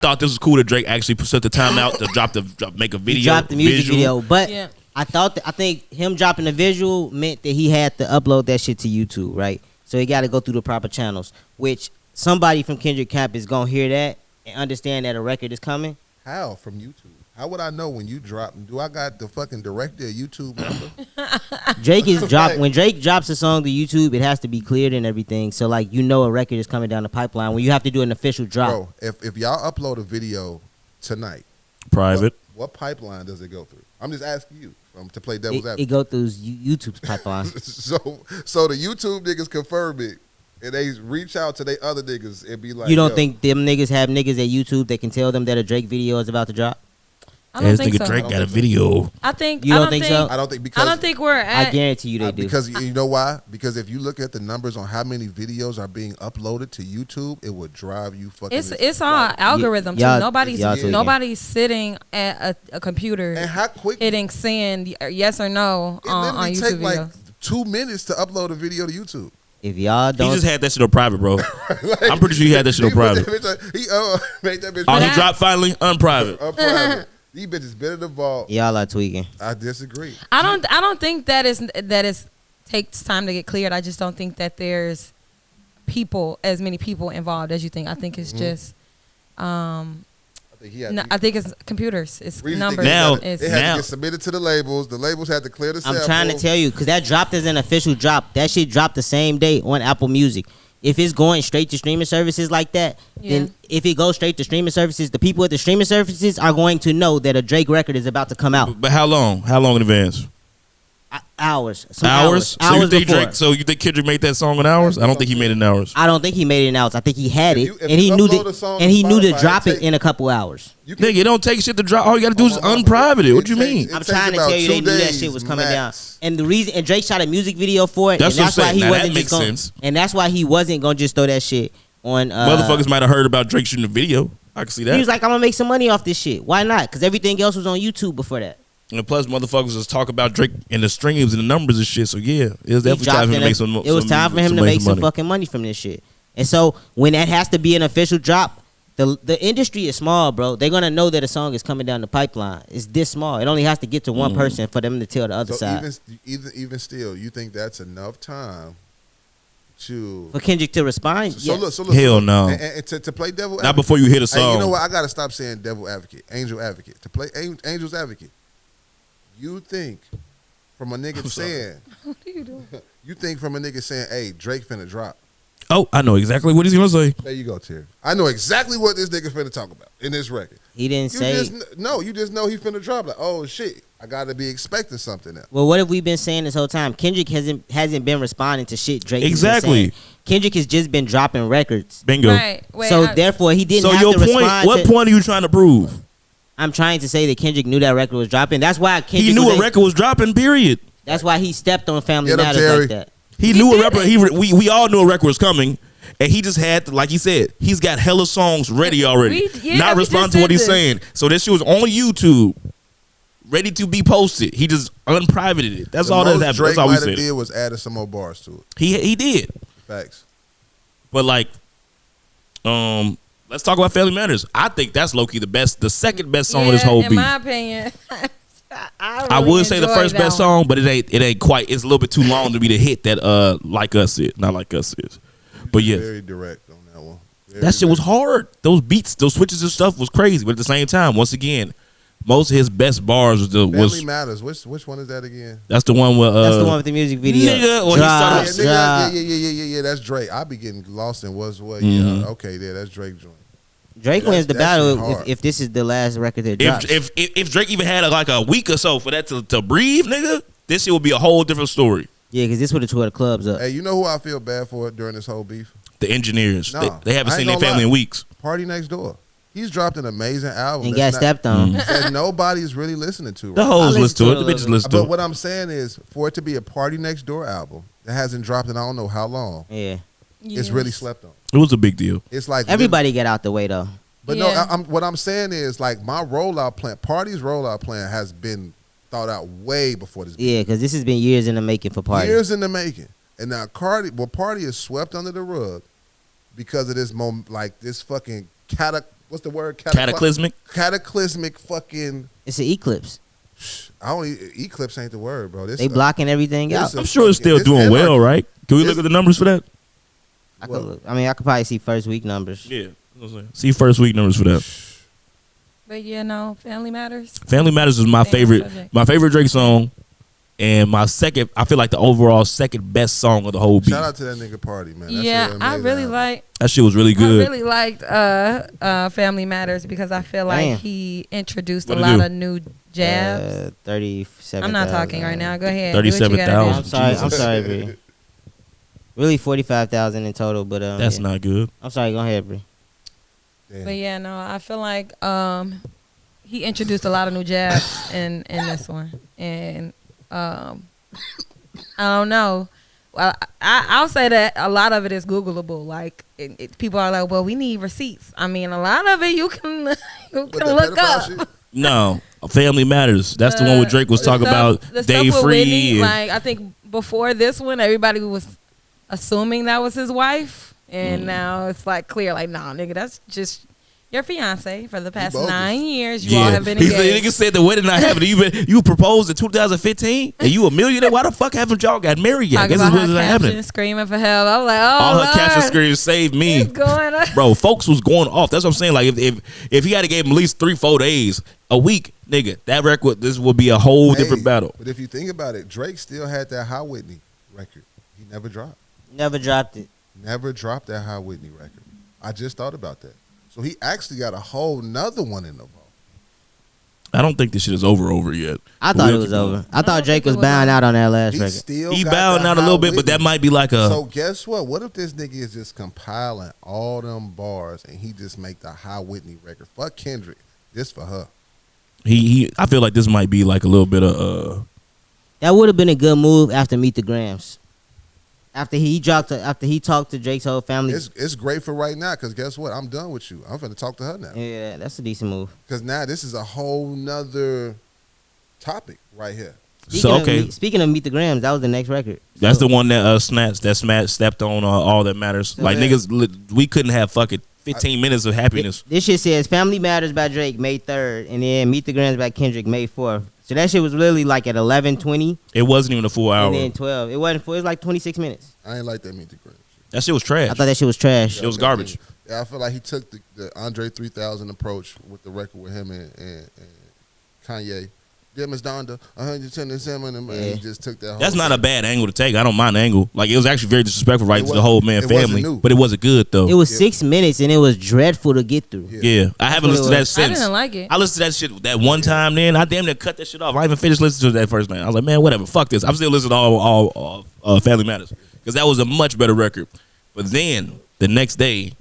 thought this was cool that Drake actually took the time out to make a video. He dropped the music video, but Yeah. I think him dropping the visual meant that he had to upload that shit to YouTube, right? So he got to go through the proper channels, which somebody from Kendrick Camp is gonna hear that and understand that a record is coming. How from YouTube? How would I know when you drop? Do I got the fucking director of YouTube number? Drake is when Drake drops a song to YouTube, it has to be cleared and everything. So like a record is coming down the pipeline when you have to do an official drop. Bro, if y'all upload a video tonight, Private. what pipeline does it go through? I'm just asking you to play devil's advocate. It go through YouTube's pipeline. so the YouTube niggas confirm it, and they reach out to they other niggas and be like, you don't think them niggas have niggas at YouTube that can tell them that a Drake video is about to drop? I don't think nigga so. Drake got a video. I think You don't think so? I don't think because I don't think we're at. I guarantee you they do. because you know why? Because if you look at the numbers on how many videos are being uploaded to YouTube, it would drive you fucking. It's all algorithm too. y'all Nobody's sitting at a computer and how quick hitting send yes or no it on literally YouTube take videos. like 2 minutes to upload a video to YouTube. If y'all He don't, just had that shit on private, bro. I'm pretty sure he had that shit on private. He made that bitch. Oh, he dropped finally unprivate. Unprivate. These bitches been in the vault. y'all are tweaking. I disagree. I don't think that is takes time to get cleared. I just don't think that there's as many people involved as you think. I think it's just I think he had I think it's computers. It's Reezy numbers. Now- It's, It had Now- to get submitted to the labels. The labels had to clear the sample. I'm trying to tell you because that dropped as an official drop. That shit dropped the same day on Apple Music. If it's going straight to streaming services like that, then if it goes straight to streaming services, the people at the streaming services are going to know that a Drake record is about to come out. But how long? How long in advance? Hours. Hours? Hours So you think before. So you think Kendrick made that song in hours? I don't think he made it in hours. I don't think he made it in hours. I think he had If it, you- if and he you knew upload that, a song and he to knew to Spotify, drop it it take- in a couple hours. You can- Nigga, it don't take shit to drop. All you gotta do is unprivate it. What you mean? It I'm takes trying to about tell you, 2 they knew that days shit was coming max. down. And the reason, and Drake shot a music video for it. That's and what I'm saying. why he Now, that wasn't makes just sense. and that's why he wasn't gonna just throw that shit on. Motherfuckers might have heard about Drake shooting a video. I can see that. He was like, I'm gonna make some money off this shit. Why not? Because everything else was on YouTube before that. And plus, motherfuckers just talk about Drake and the streams and the numbers and shit. So yeah, it was He definitely dropped time for him to in make some. It was time for him to make some money. fucking money from this shit. And so when that has to be an official drop, the industry is small, bro. They're gonna know that a song is coming down the pipeline. It's this small. It only has to get to one person for them to tell the other So side. even still, you think that's enough time to? For Kendrick to respond, So yes. look. Hell no. And to play devil Not advocate. before you hit a Hey, song. you know what? I gotta stop saying devil advocate, angel advocate. To play angel's advocate, you think from a nigga saying, what are you doing? you think from a nigga saying, "Hey, Drake finna drop." Oh, I know exactly what he's gonna say. There you go, Terry. I know exactly what this nigga finna talk about in this record. He didn't You say. just know he finna drop. Like, oh shit, I gotta be expecting something else. Well, what have we been saying this whole time? Kendrick hasn't been responding to shit Drake has been Exactly. saying. Kendrick has just been dropping records. Bingo. Right. Wait, So therefore, he didn't So have your to point. respond. What point are you trying to prove? I'm trying to say that Kendrick knew that record was dropping. That's why Kendrick He knew was a record was dropping. Period. That's why he stepped on Family Get him, Matters Terry. like that. He knew a record. We all knew a record was coming, and he just had to, like he said, he's got hella songs ready already. Not we responding just to what said he's this. saying. So this shit was on YouTube, ready to be posted. He just unprivated it. That's The all that most happened. Drake That's all we might have said. did was added some more bars to it. He did. Facts. But like, let's talk about Family Matters. I think that's low key the second best song of this whole in beat. my opinion. I would say the first best song, but it ain't quite. It's a little bit too long to be the hit that Like Us is. Not Like Us is. But yeah, Very direct on that one. Very that shit was direct. hard. Those beats, those switches and stuff was crazy. But at the same time, once again, most of his best bars Family Matters. Which one is that again? that's the one where That's the one with the music video. nigga, when he Drop, started- drop. Yeah. That's Drake. I be getting lost in what's what. Mhm. Yeah, okay, yeah, that's Drake joint. Drake wins the That battle shit hard. if this is the last record that drops. if Drake even had like a week or so for that to breathe, nigga, this shit would be a whole different story. Yeah, because this would have tore the clubs up. Hey, you know who I feel bad for during this whole beef? The engineers, Nah, they haven't I seen ain't their gonna family got in weeks. Party Next Door. He's dropped an amazing album And got that's stepped on. that nobody's really listening to. The Right? hoes listen listen to to it. it The a bitches little listen to But it. what I'm saying is, for it to be a Party Next Door album that hasn't dropped in I don't know how long, Yeah. it's really slept on. It was a big deal. It's like Everybody get out the way, though. But Yeah. no, what I'm saying is like my rollout plan, Party's rollout plan has been thought out way before this. Yeah, because this has been years in the making for Party. Years in the making, and now Party is swept under the rug because of this moment, like this fucking what's the word? Cataclysmic. Cataclysmic fucking. It's an eclipse. Eclipse ain't the word, bro. They blocking everything out. I'm sure it's still doing well, right? Can we look at the numbers for that? I could look. I mean, I could probably see first week numbers. Yeah. See first week numbers for that. But yeah, no, Family Matters. Family Matters is my favorite. Subject. My favorite Drake song. And my second, I feel like the overall second best song of the whole beat. Shout out to that nigga Party, man. Yeah, I really like. That shit was really good. I really liked Family Matters because I feel like he introduced a lot of new jabs. 37. I'm not talking right now. Go ahead. 37,000. I'm sorry, Bree. Really 45,000 in total, but that's not good. I'm sorry. Go ahead, Bree. But yeah, no, I feel like he introduced a lot of new jabs in this one, and I don't know. Well, I'll say that a lot of it is Googleable. Like people are like, "Well, we need receipts." I mean, a lot of it you can look up. No, Family Matters. That's the one where Drake was talking about Day Free. Whitney, like I think before this one, everybody was assuming that was his wife, and now it's like clear, like, nah, nigga, that's just your fiance for the past 9 years. You all have been engaged. He nigga said the wedding not happening. You proposed in 2015 and you a millionaire. Why the fuck haven't y'all got married yet? Guess it's not happening. Screaming for help. I was like, oh, all her Lord. caption screams saved me. What's going on? Bro, folks was going off. That's what I'm saying. Like if he had to give him at least 3-4 days a week, nigga, that record, this would be a whole different battle. But if you think about it, Drake still had that High Whitney record. He never dropped. Never dropped it. Never dropped that High Whitney record. I just thought about that. So he actually got a whole nother one in the vault. I don't think this shit is over yet. I thought it was over. I thought Drake was bowing out on that last record. He bowing out a little bit, but that might be like a. So guess what? What if this nigga is just compiling all them bars and he just make the High Whitney record? Fuck Kendrick. This for her. I feel like this might be like a little bit of. That would have been a good move after Meet the Grams. After he talked to Drake's whole family. It's great for right now because guess what? I'm done with you. I'm finna talk to her now. Yeah, that's a decent move. Because now this is a whole nother topic right here. Speaking of Meet the Grams, that was the next record. That's the one that stepped on All That Matters. So like niggas, we couldn't have fucking 15 minutes of happiness. This shit says Family Matters by Drake May 3rd, and then Meet the Grams by Kendrick May 4th. So that shit was literally like at 11:20. It wasn't even a full hour. And then 12. It wasn't full. It was like 26 minutes. I ain't like that Meet the Grams. That shit was trash. I thought that shit was trash. It was garbage. Yeah, I feel like he took the Andre 3000 approach with the record with him and Kanye. Dear Miss Donda, 177, and he just took that whole That's not a bad angle to take. I don't mind the angle. Like, it was actually very disrespectful to the whole man family. But it wasn't good, though. It was 6 minutes, and it was dreadful to get through. Yeah. I haven't listened to that since. I didn't like it. I listened to that shit that one time then. I damn near cut that shit off. I even finished listening to that first night. I was like, man, whatever. Fuck this. I'm still listening to all Family Matters. Because that was a much better record. But then, the next day,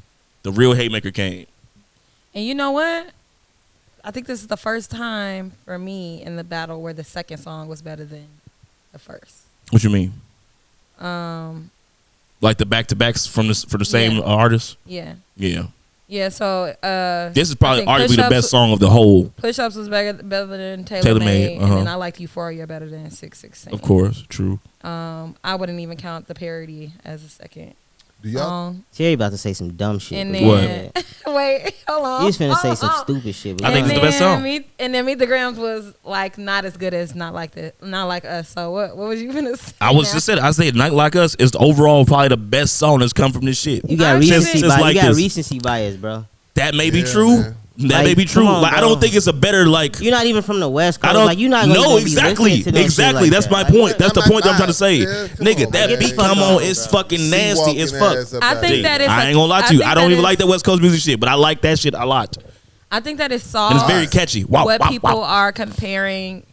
the real Haymaker came. And you know what? I think this is the first time for me in the battle where the second song was better than the first. What you mean? Like the back-to-backs for the same artist? Yeah. Yeah. Yeah, so this is probably arguably the best song of the whole. Push-Ups was better than Taylor Made, and then I liked Euphoria better than 666. Of course, true. I wouldn't even count the parody as a second. Do y'all? Terry about to say some dumb shit. And then, wait, hold on. He's finna say some stupid shit. I think it's the best song. And then Meet the Grams was like not as good as Not Like Us. So what was you finna say? I said Not Like Us is overall probably the best song that's come from this shit. You got recency bias, bro. That may be true. Man. That may be true. Like, I don't think it's a better like. You're not even from the West Coast. I don't. Like, you're not. No, exactly. Like that's my point. That's the point that I'm trying to say, nigga. That beat come on, it's fucking nasty as fuck. I think that is. I ain't gonna lie to you. I don't even like that West Coast music shit, but I like that shit a lot. I think that it solves. And it's very catchy. What people are comparing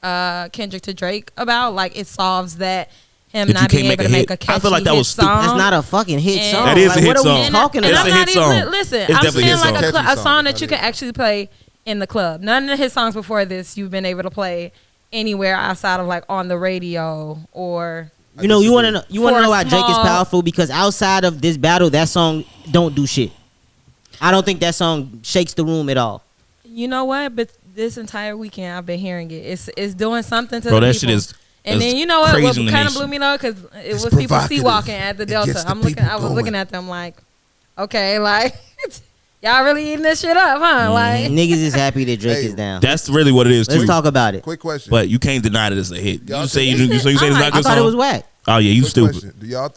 Kendrick to Drake about, like it solves that. Him not being able to make a catchy I feel like that was song. That's not a fucking hit song. That is a hit song. What are we talking about? It's a hit song. Listen, I'm saying like a song that you can actually play in the club. None of his songs before this you've been able to play anywhere outside of like on the radio or. You know, you want to know why Drake is powerful, because outside of this battle, that song don't do shit. I don't think that song shakes the room at all. You know what? But this entire weekend I've been hearing it. It's doing something to the people. That shit is. And then you know what kind of blew me though, because it was people sea walking at the Delta. I was looking at them like, okay, like Y'all really eating this shit up, huh? Like Niggas is happy that Drake is down. That's really what it is too. Let's talk about it. Quick question. But you can't deny that it's a hit. Y'all You say think- you say it's not a I good thought it song. was whack. Oh yeah, you Quick stupid. question. Do y'all think